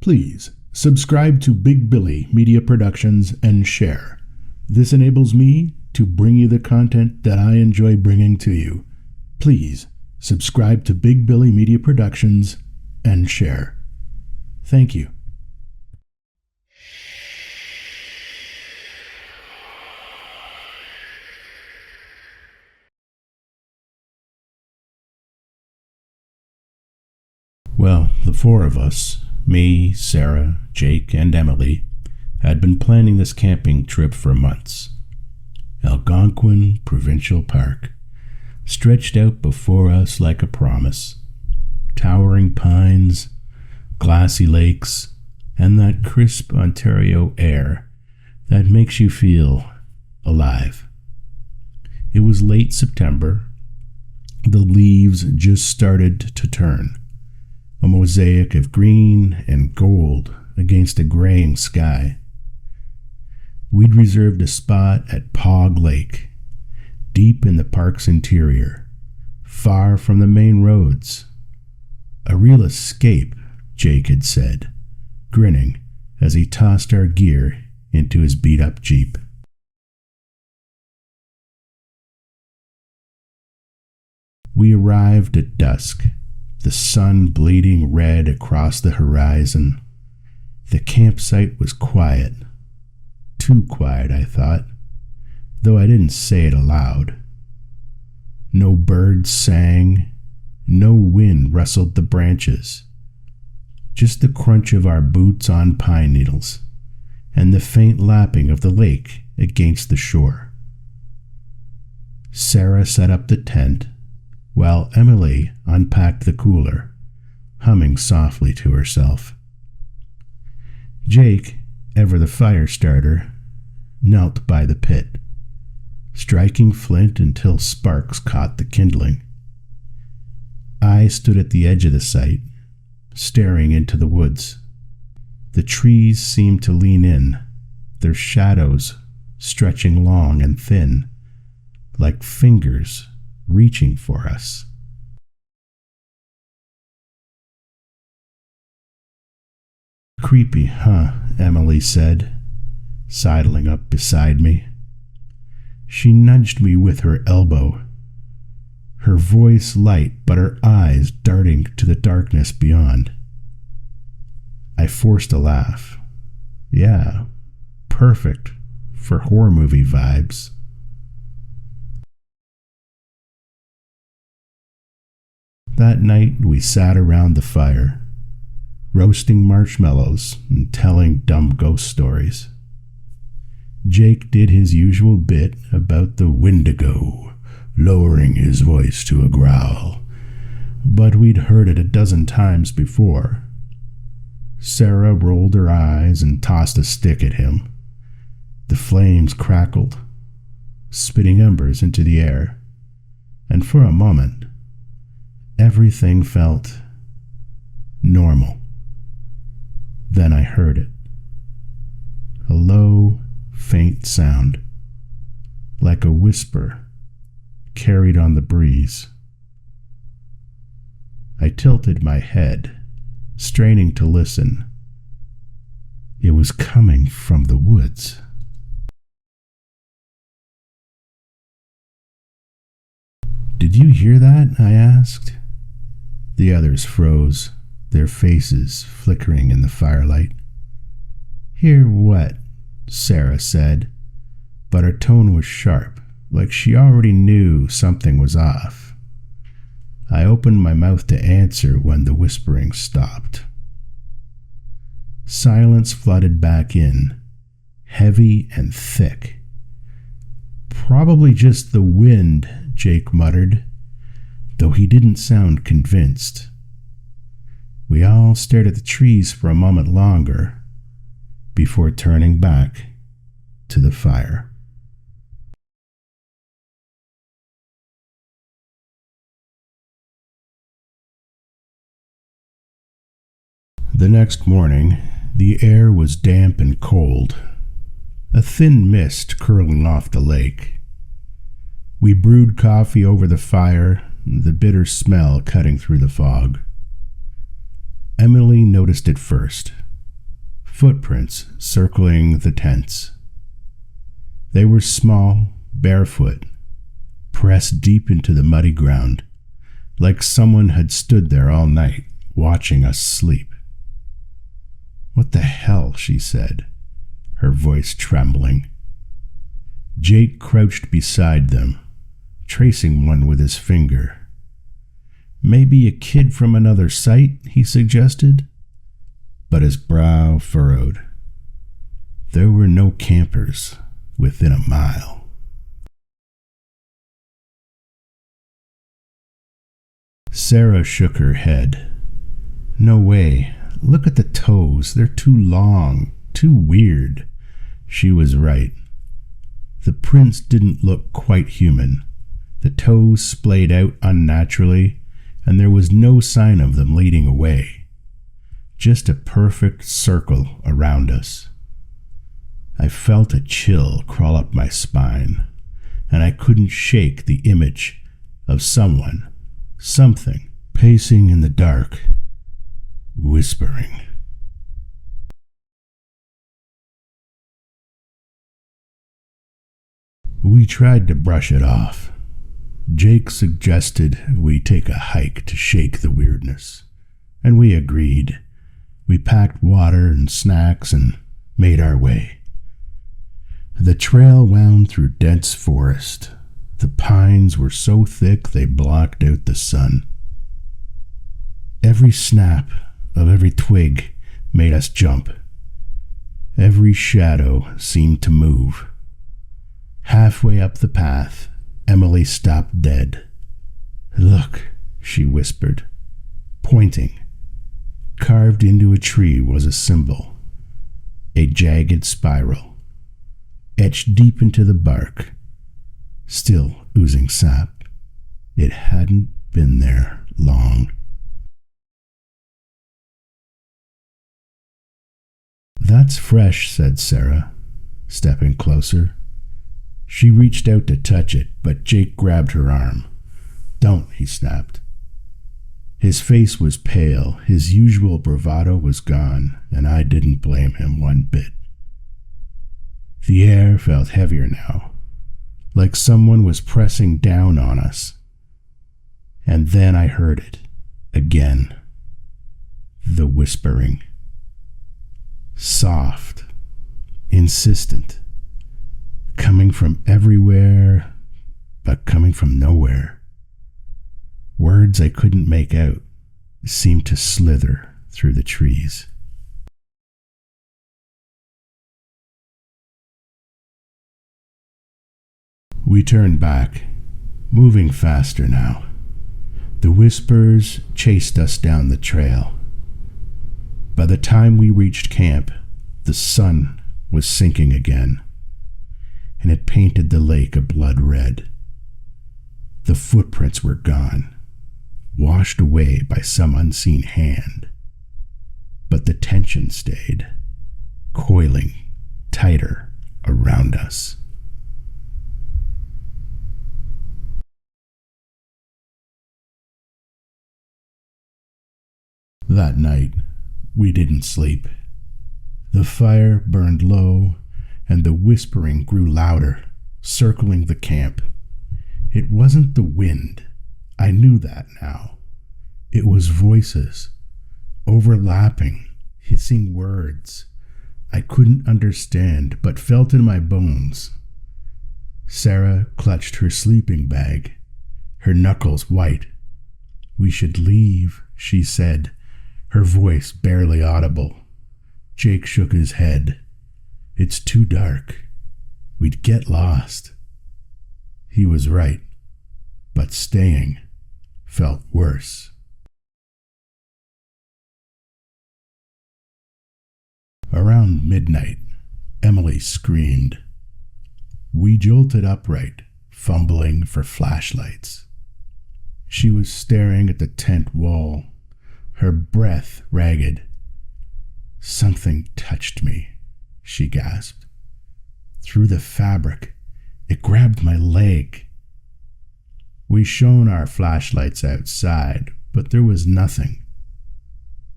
Please subscribe to Big Billy Media Productions and share. This enables me to bring you the content that I enjoy bringing to you. Please subscribe to Big Billy Media Productions and share. Thank you. Well, the four of us, me, Sarah, Jake, and Emily, had been planning this camping trip for months. Algonquin Provincial Park stretched out before us like a promise. Towering pines, glassy lakes, and that crisp Ontario air that makes you feel alive. It was late September. The leaves just started to turn, a mosaic of green and gold against a graying sky. We'd reserved a spot at Pog Lake, deep in the park's interior, far from the main roads. A real escape, Jake had said, grinning as he tossed our gear into his beat-up Jeep. We arrived at dusk, the sun bleeding red across the horizon. The campsite was quiet. Too quiet, I thought, though I didn't say it aloud. No birds sang, no wind rustled the branches. Just the crunch of our boots on pine needles, and the faint lapping of the lake against the shore. Sarah set up the tent, while Emily unpacked the cooler, humming softly to herself. Jake, ever the fire starter, knelt by the pit, striking flint until sparks caught the kindling. I stood at the edge of the site, staring into the woods. The trees seemed to lean in, their shadows stretching long and thin, like fingers reaching for us. Creepy, huh? Emily said, sidling up beside me. She nudged me with her elbow, her voice light but her eyes darting to the darkness beyond. I forced a laugh. Yeah, perfect for horror movie vibes. That night we sat around the fire, roasting marshmallows and telling dumb ghost stories. Jake did his usual bit about the Wendigo, lowering his voice to a growl, but we'd heard it a dozen times before. Sarah rolled her eyes and tossed a stick at him. The flames crackled, spitting embers into the air, and for a moment, everything felt normal. Then I heard it. A low, faint sound, like a whisper carried on the breeze. I tilted my head, straining to listen. It was coming from the woods. "Did you hear that?" I asked. The others froze, their faces flickering in the firelight. "Hear what?" Sarah said, but her tone was sharp, like she already knew something was off. I opened my mouth to answer when the whispering stopped. Silence flooded back in, heavy and thick. "Probably just the wind," Jake muttered, though he didn't sound convinced. We all stared at the trees for a moment longer before turning back to the fire. The next morning, the air was damp and cold, a thin mist curling off the lake. We brewed coffee over the fire, the bitter smell cutting through the fog. Emily noticed it first, Footprints circling the tents. They were small, barefoot, pressed deep into the muddy ground, like someone had stood there all night, watching us sleep. "What the hell?" she said, her voice trembling. Jake crouched beside them, tracing one with his finger. "Maybe a kid from another site," he suggested, but his brow furrowed. There were no campers within a mile. Sarah shook her head. "No way. Look at the toes. They're too long, too weird." She was right. The prints didn't look quite human. The toes splayed out unnaturally, and there was no sign of them leading away. Just a perfect circle around us. I felt a chill crawl up my spine, and I couldn't shake the image of someone, something, pacing in the dark, whispering. We tried to brush it off. Jake suggested we take a hike to shake the weirdness, and we agreed. We packed water and snacks and made our way. The trail wound through dense forest. The pines were so thick they blocked out the sun. Every snap of every twig made us jump. Every shadow seemed to move. Halfway up the path, Emily stopped dead. "Look," she whispered, pointing. Carved into a tree was a symbol, a jagged spiral, etched deep into the bark, still oozing sap. It hadn't been there long. "That's fresh," said Sarah, stepping closer. She reached out to touch it, but Jake grabbed her arm. "Don't," he snapped. His face was pale, his usual bravado was gone, and I didn't blame him one bit. The air felt heavier now, like someone was pressing down on us. And then I heard it, again. The whispering. Soft, insistent, coming from everywhere, but coming from nowhere. Words I couldn't make out seemed to slither through the trees. We turned back, moving faster now. The whispers chased us down the trail. By the time we reached camp, the sun was sinking again, and it painted the lake a blood red. The footprints were gone, washed away by some unseen hand. But the tension stayed, coiling tighter around us. That night, we didn't sleep. The fire burned low, and the whispering grew louder, circling the camp. It wasn't the wind. I knew that now. It was voices, overlapping, hissing words I couldn't understand but felt in my bones. Sarah clutched her sleeping bag, her knuckles white. "We should leave," she said, her voice barely audible. Jake shook his head. "It's too dark. We'd get lost." He was right, but staying felt worse. Around midnight, Emily screamed. We jolted upright, fumbling for flashlights. She was staring at the tent wall, her breath ragged. "Something touched me," she gasped. "Through the fabric, it grabbed my leg." We shone our flashlights outside, but there was nothing.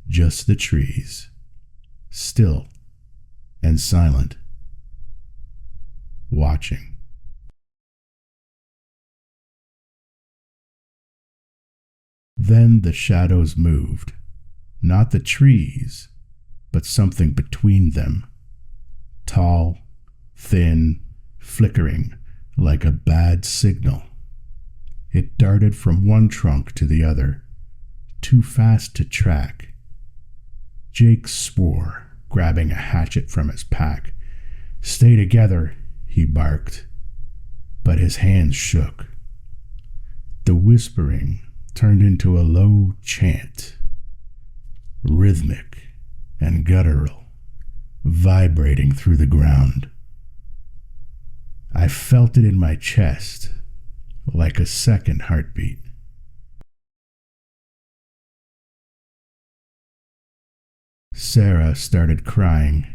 Just the trees, still and silent, watching. Then the shadows moved, not the trees, but something between them, tall, thin, flickering like a bad signal. It darted from one trunk to the other, too fast to track. Jake swore, grabbing a hatchet from his pack. "Stay together," he barked, but his hands shook. The whispering turned into a low chant, rhythmic and guttural, vibrating through the ground. I felt it in my chest, like a second heartbeat. Sarah started crying,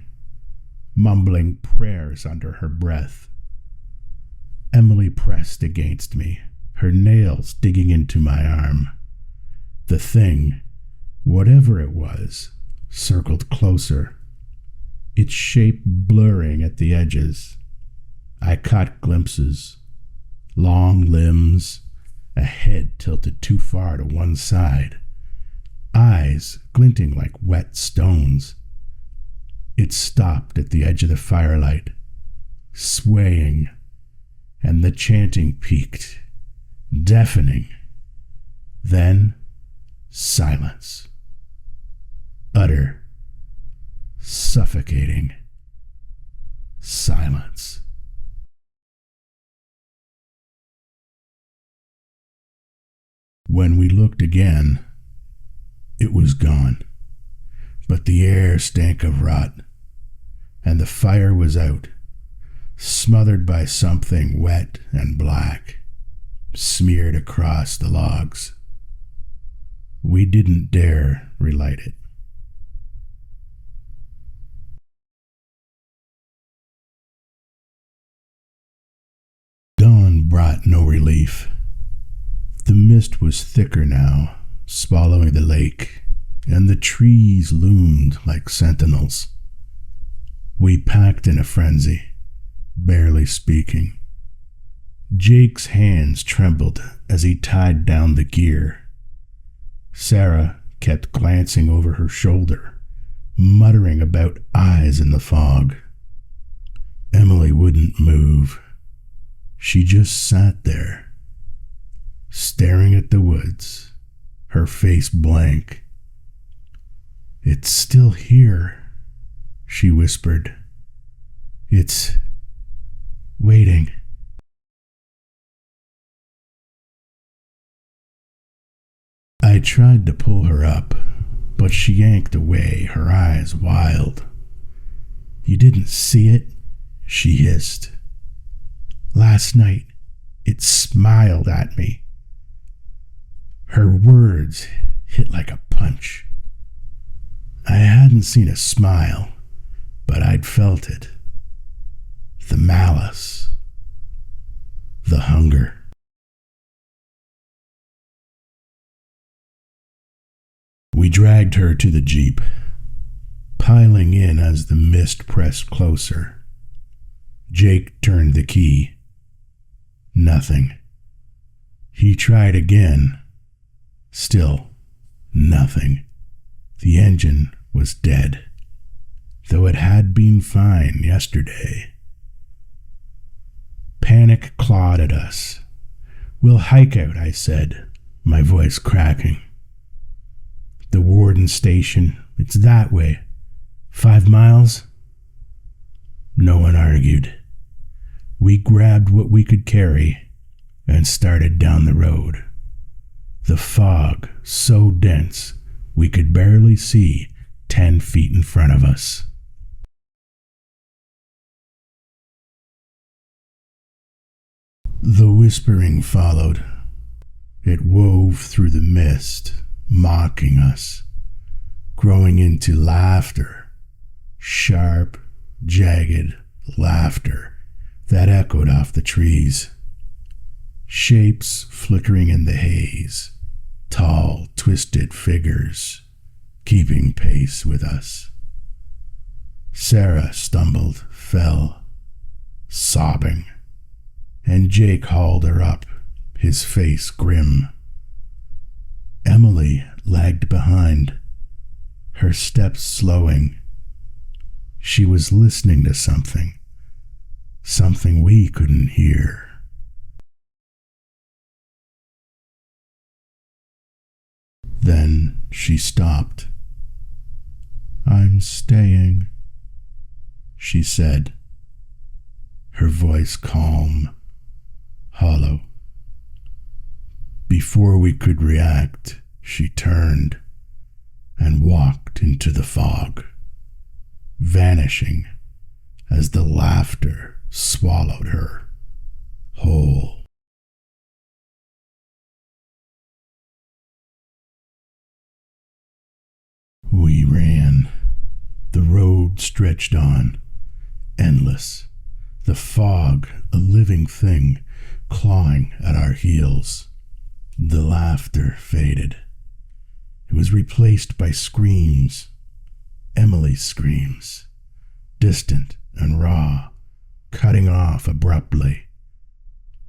mumbling prayers under her breath. Emily pressed against me, her nails digging into my arm. The thing, whatever it was, circled closer, its shape blurring at the edges. I caught glimpses, long limbs, a head tilted too far to one side, eyes glinting like wet stones. It stopped at the edge of the firelight, swaying, and the chanting peaked, deafening. Then silence. Utter, suffocating silence. When we looked again, it was gone, but the air stank of rot, and the fire was out, smothered by something wet and black, smeared across the logs. We didn't dare relight it. Dawn brought no relief. The mist was thicker now, swallowing the lake, and the trees loomed like sentinels. We packed in a frenzy, barely speaking. Jake's hands trembled as he tied down the gear. Sarah kept glancing over her shoulder, muttering about eyes in the fog. Emily wouldn't move. She just sat there, staring at the woods, her face blank. "It's still here," she whispered. "It's waiting." I tried to pull her up, but she yanked away, her eyes wild. "You didn't see it?" she hissed. "Last night, it smiled at me." Her words hit like a punch. I hadn't seen a smile, but I'd felt it. The malice. The hunger. We dragged her to the jeep, piling in as the mist pressed closer. Jake turned the key. Nothing. He tried again. Still nothing. The engine was dead, though it had been fine yesterday. Panic clawed at us. "We'll hike out," I said, my voice cracking. "The Warden Station, it's that way. 5 miles? No one argued. We grabbed what we could carry and started down the road. The fog so dense we could barely see 10 feet in front of us. The whispering followed. It wove through the mist, mocking us, growing into laughter, sharp, jagged laughter that echoed off the trees. Shapes flickering in the haze, tall, twisted figures, keeping pace with us. Sarah stumbled, fell, sobbing, and Jake hauled her up, his face grim. Emily lagged behind, her steps slowing. She was listening to something we couldn't hear. Then she stopped. "I'm staying," she said, her voice calm, hollow. Before we could react, she turned and walked into the fog, vanishing as the laughter swallowed her whole. We ran. The road stretched on, endless, the fog a living thing clawing at our heels. The laughter faded. It was replaced by screams, Emily's screams, distant and raw, cutting off abruptly.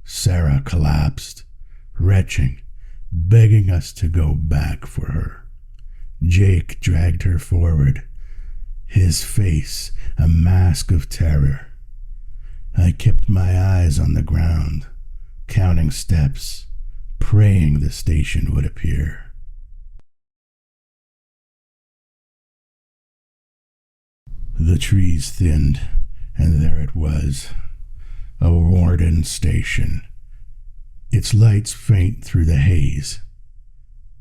Sarah collapsed, retching, begging us to go back for her. Jake dragged her forward, his face a mask of terror. I kept my eyes on the ground, counting steps, praying the station would appear. The trees thinned, and there it was, a Warden station, its lights faint through the haze.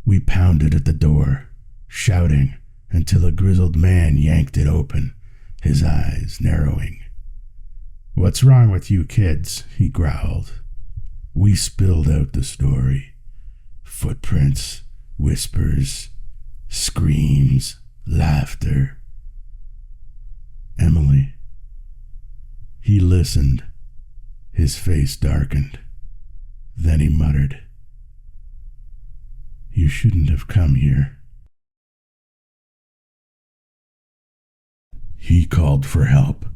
We pounded at the door, shouting until a grizzled man yanked it open, his eyes narrowing. "What's wrong with you kids?" he growled. We spilled out the story. Footprints, whispers, screams, laughter. "Emily." He listened, his face darkened. Then he muttered, "You shouldn't have come here." He called for help,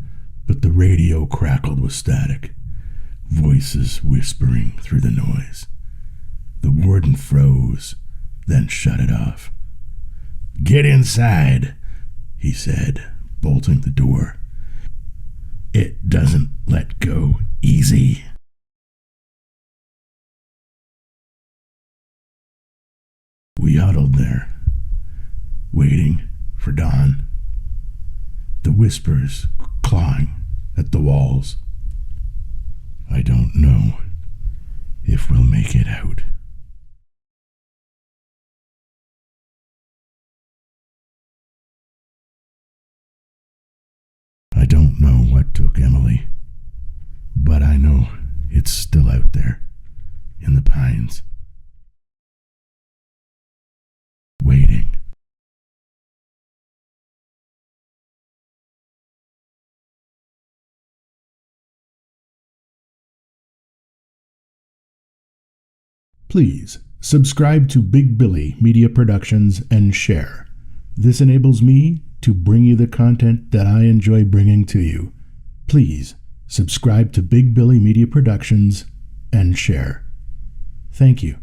but the radio crackled with static, voices whispering through the noise. The warden froze, then shut it off. "Get inside," he said, bolting the door. "It doesn't let go easy." We huddled there, waiting for dawn. The whispers clawing at the walls. "I don't know if we'll make it out." I don't know what took Emily, but I know it's still out there in the pines, waiting. Please subscribe to Big Billy Media Productions and share. This enables me to bring you the content that I enjoy bringing to you. Please subscribe to Big Billy Media Productions and share. Thank you.